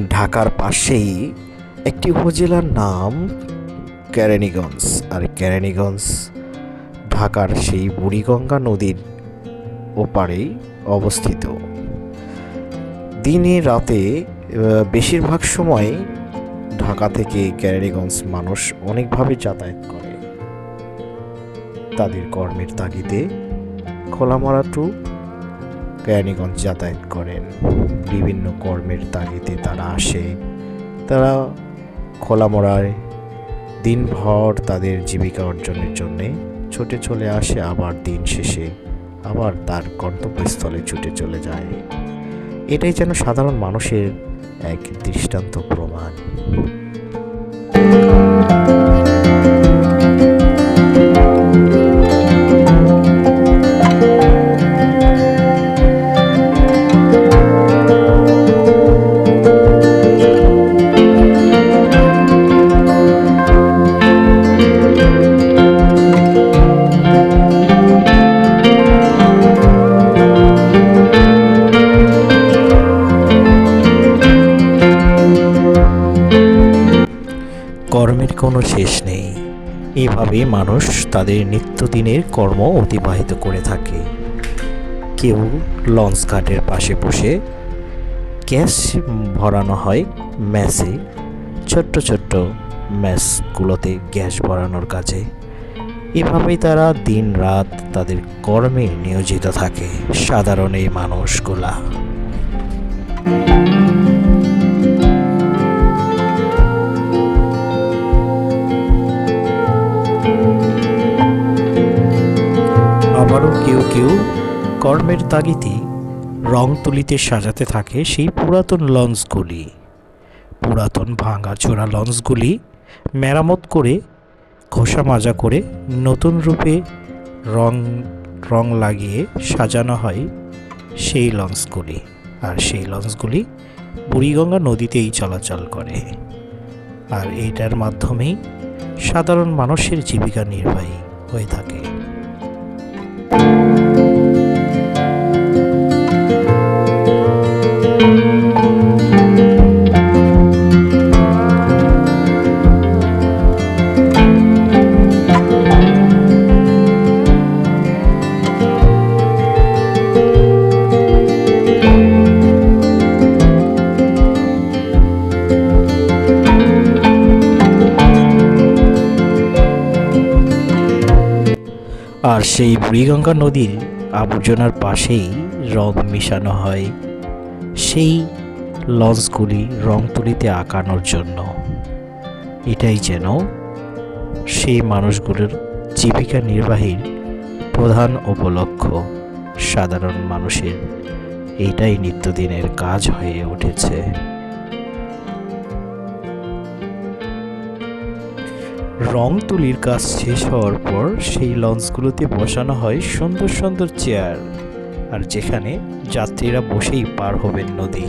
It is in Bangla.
ঢাকার পাশেই একটি উপজেলার নাম কেরানীগঞ্জ। আর কেরানীগঞ্জ ঢাকার সেই বুড়িগঙ্গা নদীর ওপারেই অবস্থিত। দিনে রাতে বেশিরভাগ সময় ঢাকা থেকে কেরানীগঞ্জ মানুষ অনেকভাবে যাতায়াত করে। তাদের কর্মের তাগিদে খোলামারা টু কেরানীগঞ্জ যাতায়াত করেন। বিভিন্ন কর্মের তাগিদে তারা আসে। তারা খোলামড়ায় দিনভর তাদের জীবিকা অর্জনের জন্যে ছুটে চলে আসে, আবার দিন শেষে আবার তার গন্তব্যস্থলে ছুটে চলে যায়। এটাই যেন সাধারণ মানুষের এক দৃষ্টান্ত প্রমাণ। কর্মের কোনো শেষ নেই। এভাবে মানুষ তাদের নিত্যদিনের কর্ম অতিবাহিত করে থাকে। কেউ লঞ্চ ঘাটের পাশে বসে গ্যাস ভরানো হয় ম্যাচে, ছোট্ট ছোট্ট ম্যাচগুলোতে গ্যাস ভরানোর কাজে। এভাবেই তারা দিন রাত তাদের কর্মে নিয়োজিত থাকে সাধারণ এই মানুষগুলা। আবারও কেউ কেউ কর্মের তাগিদে রং তুলিতে সাজাতে থাকে সেই পুরাতন লঞ্চগুলি। পুরাতন ভাঙাচোরা লঞ্চগুলি মেরামত করে ঘষা মাজা করে নতুন রূপে রং লাগিয়ে সাজানো হয় সেই লঞ্চগুলি। আর সেই লঞ্চগুলি বুড়িগঙ্গা নদীতেই চলাচল করে। আর এইটার মাধ্যমেই সাধারণ মানুষের জীবিকা নির্বাহী হয়ে থাকে। আর সেই বুড়িগঙ্গা নদীর আবর্জনার পাশেই রং মেশানো হয় সেই লঞ্চগুলি রং তুলিতে আঁকানোর জন্য। এটাই যেন সেই মানুষগুলোর জীবিকা নির্বাহীর প্রধান উপলক্ষ। সাধারণ মানুষের এইটাই নিত্যদিনের কাজ হয়ে উঠেছে। রং তুলির কাজ শেষ হওয়ার পর সেই লঞ্চগুলোতে বসানো হয় সুন্দর সুন্দর চেয়ার, আর যেখানে যাত্রীরা বসেই পার হবেন নদী।